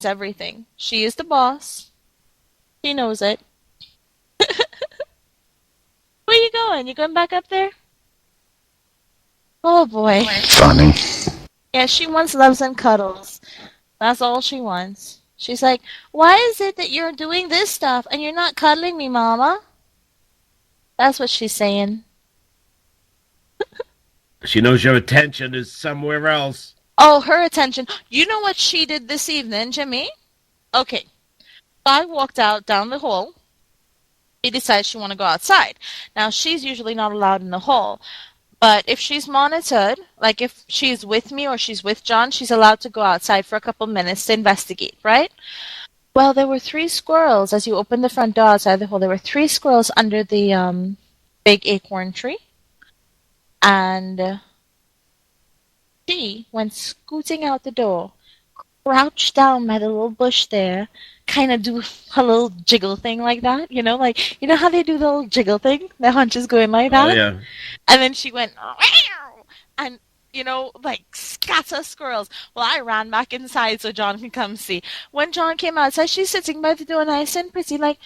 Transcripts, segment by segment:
everything. She is the boss. She knows it. Where you going? You going back up there? Oh boy. Funny. Yeah, she wants loves and cuddles. That's all she wants. She's like, why is it that you're doing this stuff and you're not cuddling me, Mama? That's what she's saying. She knows your attention is somewhere else. Oh, her attention. You know what she did this evening, Jimmy? Okay. I walked out down the hall. She decides she want to go outside. Now, she's usually not allowed in the hall. But if she's monitored, like if she's with me or she's with John, she's allowed to go outside for a couple minutes to investigate, right? Well, there were 3 squirrels as you opened the front door outside the hole. There were 3 squirrels under the big acorn tree, and she went scooting out the door, crouched down by the little bush there, kind of do a little jiggle thing like that, like you know how they do the little jiggle thing, their hunches going like that. Oh yeah. And then she went, "Meow," and, like scatter squirrels. Well, I ran back inside so John can come see. When John came outside, she's sitting by the door nice and pretty, like,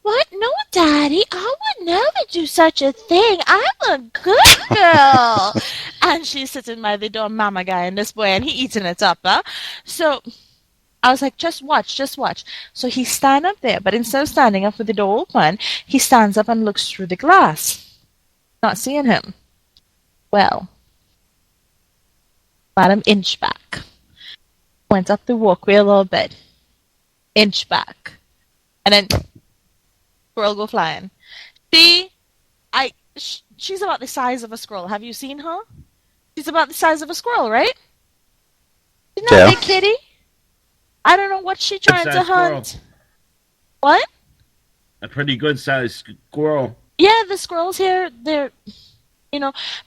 what? No, Daddy, I would never do such a thing. I'm a good girl. And she's sitting by the door, mama guy and this boy, and he eating it up, huh? So I was like, just watch, just watch. So he stand up there, but instead of standing up with the door open, he stands up and looks through the glass. Not seeing him. Well, about an inch back. Went up the walkway a little bit. Inch back. And then squirrel go flying. She's about the size of a squirrel. Have you seen her? She's about the size of a squirrel, right? She's not a big kitty. I don't know what she's trying to hunt. Squirrel. What? A pretty good sized squirrel. Yeah, the squirrels here, they're,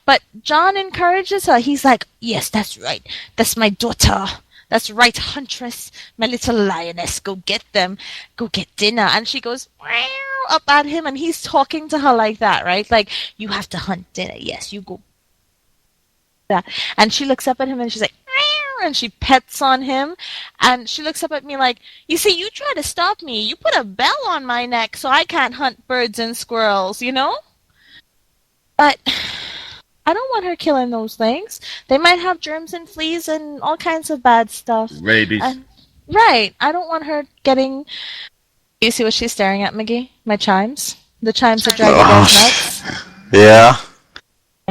but John encourages her. He's like, yes, that's right. That's my daughter. That's right, Huntress, my little lioness. Go get them. Go get dinner. And she goes "Meow," up at him, and he's talking to her like that, right? Like, you have to hunt dinner. Yes, you go. That. And she looks up at him, and she's like, "Meow," and she pets on him. And she looks up at me like, you see, you try to stop me. You put a bell on my neck so I can't hunt birds and squirrels, But I don't want her killing those things. They might have germs and fleas and all kinds of bad stuff. Rabies. Right. I don't want her getting... You see what she's staring at, McGee? My chimes? The chimes that drive you guys nuts? Yeah.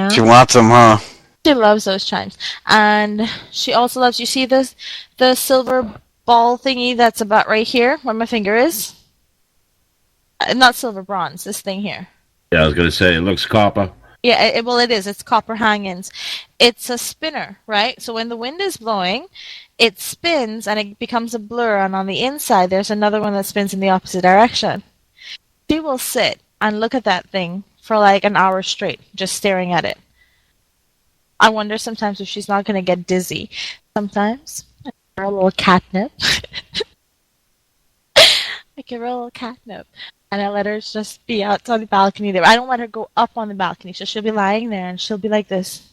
She wants them, huh? She loves those chimes. And she also loves... You see the silver ball thingy that's about right here, where my finger is? Not silver, bronze. This thing here. Yeah, I was going to say, it looks copper. Yeah, it is. It's copper hangings. It's a spinner, right? So when the wind is blowing, it spins and it becomes a blur. And on the inside, there's another one that spins in the opposite direction. She will sit and look at that thing for like an hour straight, just staring at it. I wonder sometimes if she's not going to get dizzy. Sometimes I give her a little catnip. I give her a little catnip. And I let her just be out on the balcony there. I don't let her go up on the balcony. So she'll be lying there and she'll be like this.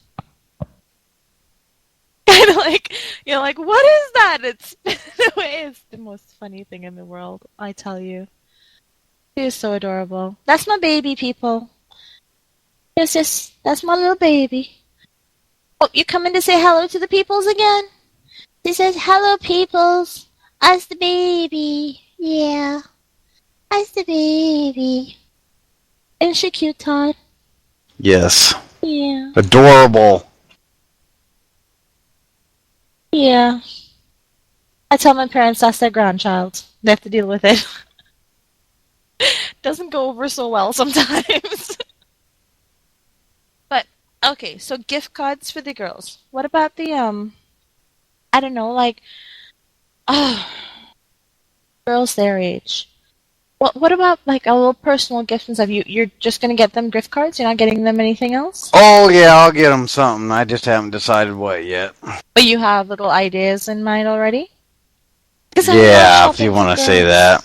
Kind of like, like, what is that? It's the most funny thing in the world, I tell you. She is so adorable. That's my baby, people. Yes, that's my little baby. Oh, you coming to say hello to the peoples again? She says, hello, peoples. Us the baby. Yeah. I's the baby. Isn't she cute, Todd? Yes. Yeah. Adorable. Yeah. I tell my parents that's their grandchild. They have to deal with it. Doesn't go over so well sometimes. But, okay, so gift cards for the girls. What about the, I don't know, like, girls their age? What about like a little personal gift and stuff? You're just gonna get them gift cards? You're not getting them anything else? Oh yeah, I'll get them something. I just haven't decided what yet. But you have little ideas in mind already? Yeah, if you want to say that.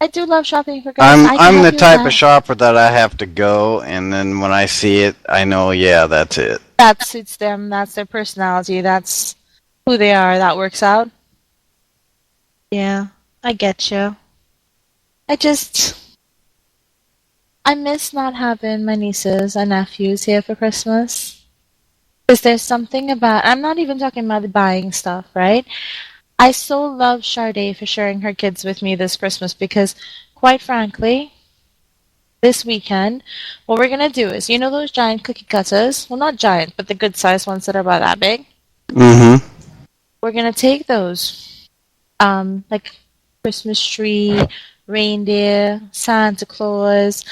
I do love shopping for girls. I'm the type of shopper that I have to go, and then when I see it, I know, yeah, that's it. That suits them. That's their personality. That's who they are. That works out. Yeah, I get you. I just, I miss not having my nieces and nephews here for Christmas. Because there's something about, I'm not even talking about the buying stuff, right? I so love Sade for sharing her kids with me this Christmas because, quite frankly, this weekend, what we're gonna do is, you know those giant cookie cutters? Well, not giant, but the good sized ones that are about that big. Mm-hmm. We're gonna take those, like Christmas tree, reindeer, Santa Claus.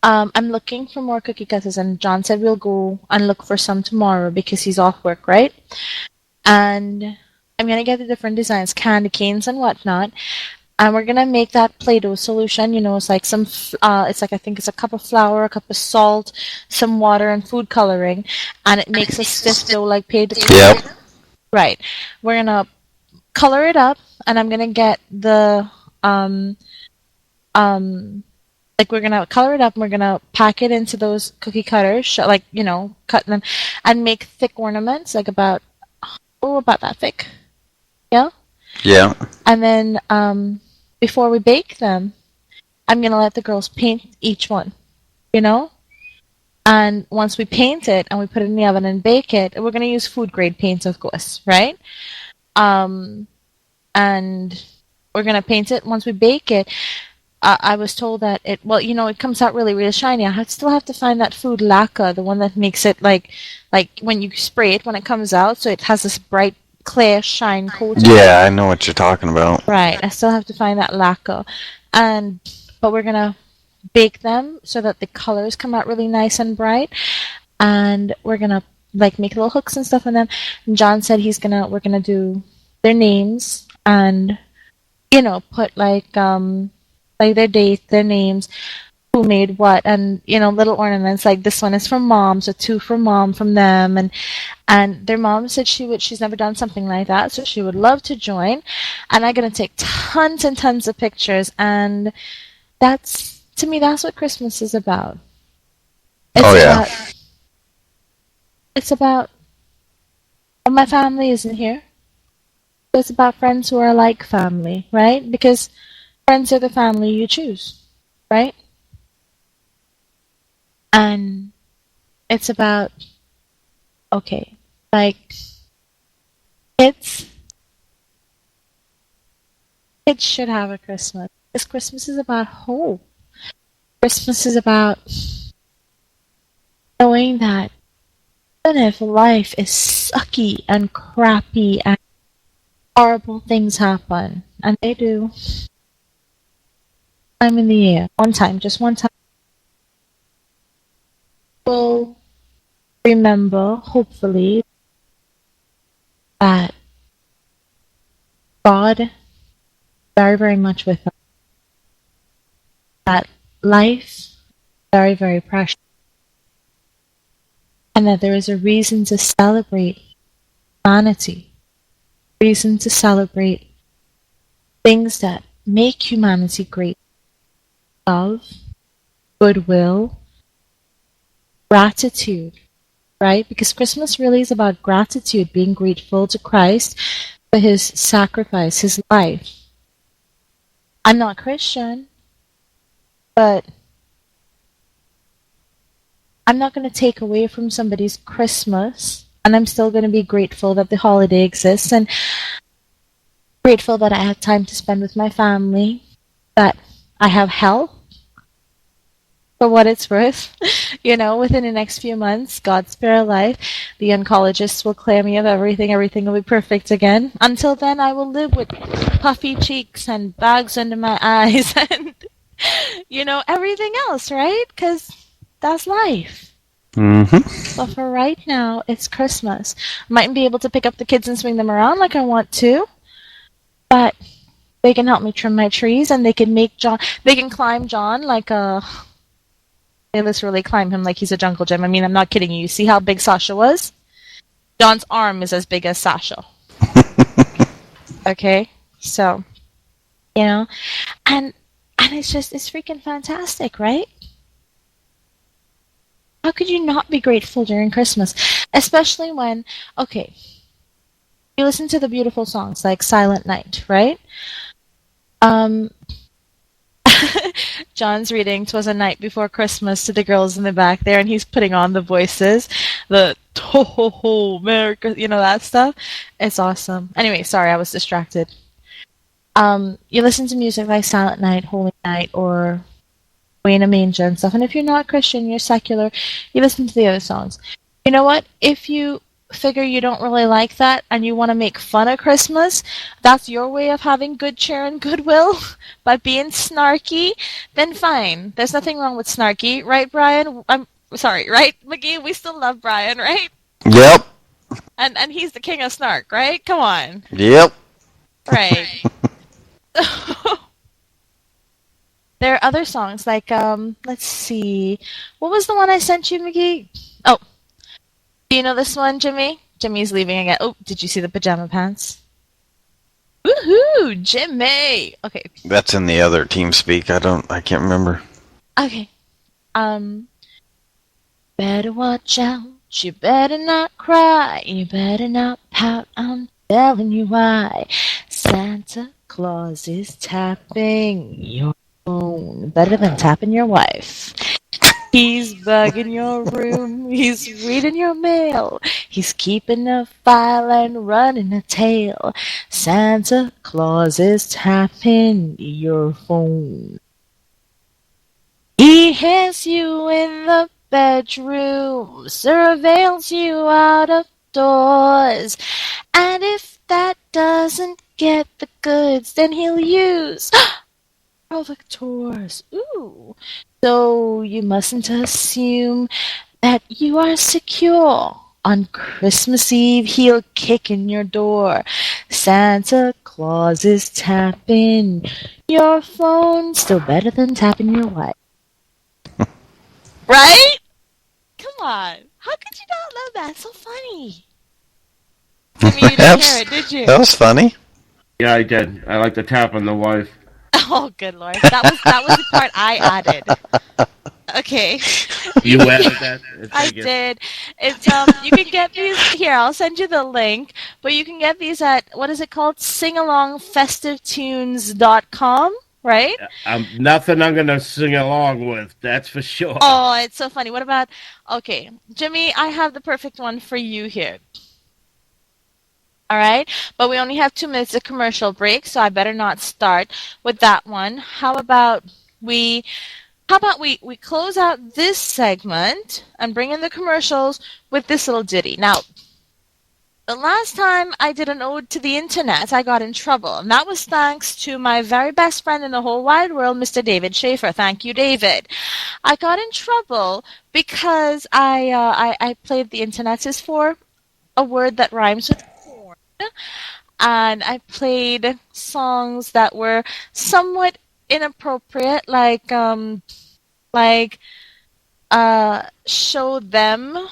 I'm looking for more cookie cutters, and John said we'll go and look for some tomorrow because he's off work, right? And I'm gonna get the different designs, candy canes and whatnot, and we're gonna make that Play-Doh solution. You know, it's like it's like I think it's a cup of flour, a cup of salt, some water, and food coloring, and it makes a stiff dough like Yep. potato. Right. We're gonna color it up, and I'm gonna get the um um like we're gonna color it up, and we're gonna pack it into those cookie cutters, like cut them, and make thick ornaments, like about that thick. Yeah. Yeah. And then before we bake them, I'm gonna let the girls paint each one. You know. And once we paint it and we put it in the oven and bake it, we're gonna use food grade paint, of course, right? Um, and we're gonna paint it. Once we bake it, I was told that it comes out really, really shiny. Still have to find that food lacquer, the one that makes it like when you spray it when it comes out, so it has this bright, clear shine coat on it. Yeah, I know what you're talking about. Right. I still have to find that lacquer, but we're gonna bake them so that the colors come out really nice and bright, and we're gonna like make little hooks and stuff on them. And John said we're gonna do their names and put like their dates, their names, who made what, and little ornaments like this one is from mom, so two from mom from them, and their mom said she's never done something like that, so she would love to join, and I'm gonna take tons and tons of pictures, and to me that's what Christmas is about. Oh, yeah. It's about my family isn't here. It's about friends who are like family, right? Because friends are the family you choose, right? And it's about, okay, like kids should have a Christmas. Because Christmas is about hope. Christmas is about knowing that even if life is sucky and crappy and horrible things happen, and they do, time in the year, just one time, we'll remember, hopefully, that God is very, very much with us, that life is very, very precious, and that there is a reason to celebrate humanity, reason to celebrate things that make humanity great. Love, goodwill, gratitude, right? Because Christmas really is about gratitude, being grateful to Christ for his sacrifice, his life. I'm not Christian, but I'm not going to take away from somebody's Christmas, and I'm still going to be grateful that the holiday exists, and grateful that I had time to spend with my family, that I have health, for what it's worth. Within the next few months, God spare life, the oncologists will clear me of everything. Everything will be perfect again. Until then, I will live with puffy cheeks and bags under my eyes and, everything else, right? Because that's life. Mm-hmm. But for right now, it's Christmas. I mightn't be able to pick up the kids and swing them around like I want to, but they can help me trim my trees, and they can climb John like a... They literally climb him like he's a jungle gym. I mean, I'm not kidding you. You see how big Sasha was? John's arm is as big as Sasha. Okay? So, and it's freaking fantastic, right? How could you not be grateful during Christmas? Especially when, okay, you listen to the beautiful songs like Silent Night, right? Um, John's reading "'Twas a Night Before Christmas" to the girls in the back there, and he's putting on the voices, the ho ho ho, Merry Christmas, that stuff. It's awesome. Anyway, sorry, I was distracted. You listen to music like Silent Night, Holy Night, or Way in a Manger and stuff. And if you're not Christian, you're secular, you listen to the other songs. You know what? If you figure you don't really like that and you want to make fun of Christmas, that's your way of having good cheer and goodwill by being snarky, then fine. There's nothing wrong with snarky, right, Brian? I'm sorry, right, McGee? We still love Brian, right? Yep. And he's the king of snark, right? Come on. Yep. Right. There are other songs like let's see. What was the one I sent you, McGee? Oh, do you know this one, Jimmy? Jimmy's leaving again. Oh, did you see the pajama pants? Woohoo, Jimmy! Okay. That's in the other team speak. I can't remember. Okay. Better watch out. You better not cry. You better not pout. I'm telling you why. Santa Claus is tapping your phone better than tapping your wife. He's bugging your room. He's reading your mail. He's keeping a file and running a tale. Santa Claus is tapping your phone. He hears you in the bedroom, surveils you out of doors. And if that doesn't get the goods, then he'll use provocateurs. Ooh. So you mustn't assume that you are secure. On Christmas Eve, he'll kick in your door. Santa Claus is tapping your phone, still better than tapping your wife. Right? Come on. How could you not love that? It's so funny. I mean, you didn't hear it, did you? That was funny. Yeah, I did. I like to tap on the wife. Oh, good lord. That was the part I added. Okay. You added that? I did. It's you can get these here, I'll send you the link, but you can get these at what is it called? singalongfestivtunes.com, right? Nothing I'm gonna sing along with, that's for sure. Oh, it's so funny. What about okay, Jimmy, I have the perfect one for you here. All right, but we only have 2 minutes of commercial break, so I better not start with that one. How about we close out this segment and bring in the commercials with this little ditty. Now, the last time I did an ode to the internet, I got in trouble, and that was thanks to my very best friend in the whole wide world, Mr. David Schaefer. Thank you, David. I got in trouble because I played the internet is for a word that rhymes with and I played songs that were somewhat inappropriate, like show them,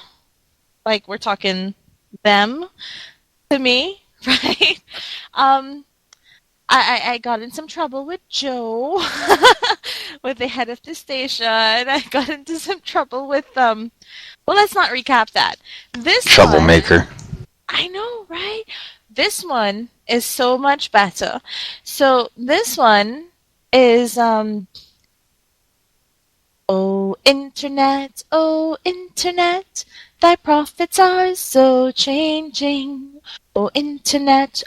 like we're talking them to me, right? I got in some trouble with Joe, with the head of the station. I got into some trouble with well, let's not recap that. This Troublemaker. one, I know, right? This one is so much better. So this one is oh internet, thy profits are so changing. Oh internet,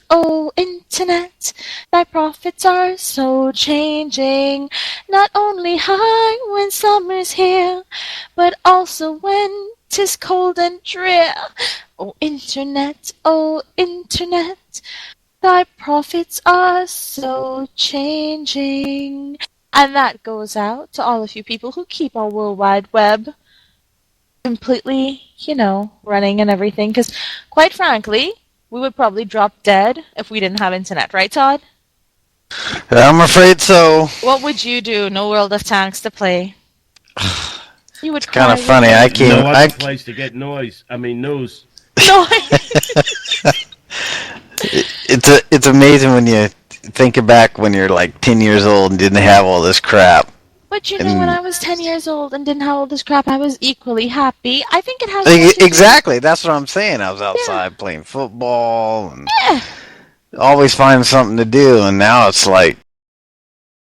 thy profits are so changing. Not only high when summer's here, but also when 'tis cold and drear. Oh internet, thy profits are so changing. And that goes out to all of you people who keep our World Wide Web completely, running and everything. Because, quite frankly, we would probably drop dead if we didn't have internet. Right, Todd? I'm afraid so. What would you do? No World of Tanks to play. You would Kind of cry, funny. wouldn't you? No other place to get news. Noise. It's amazing when you think back when you're like 10 years old and didn't have all this crap. But when I was 10 years old and didn't have all this crap, I was equally happy. I think it has more to do- Exactly. That's what I'm saying. I was outside playing football and Yeah. always finding something to do. And now it's like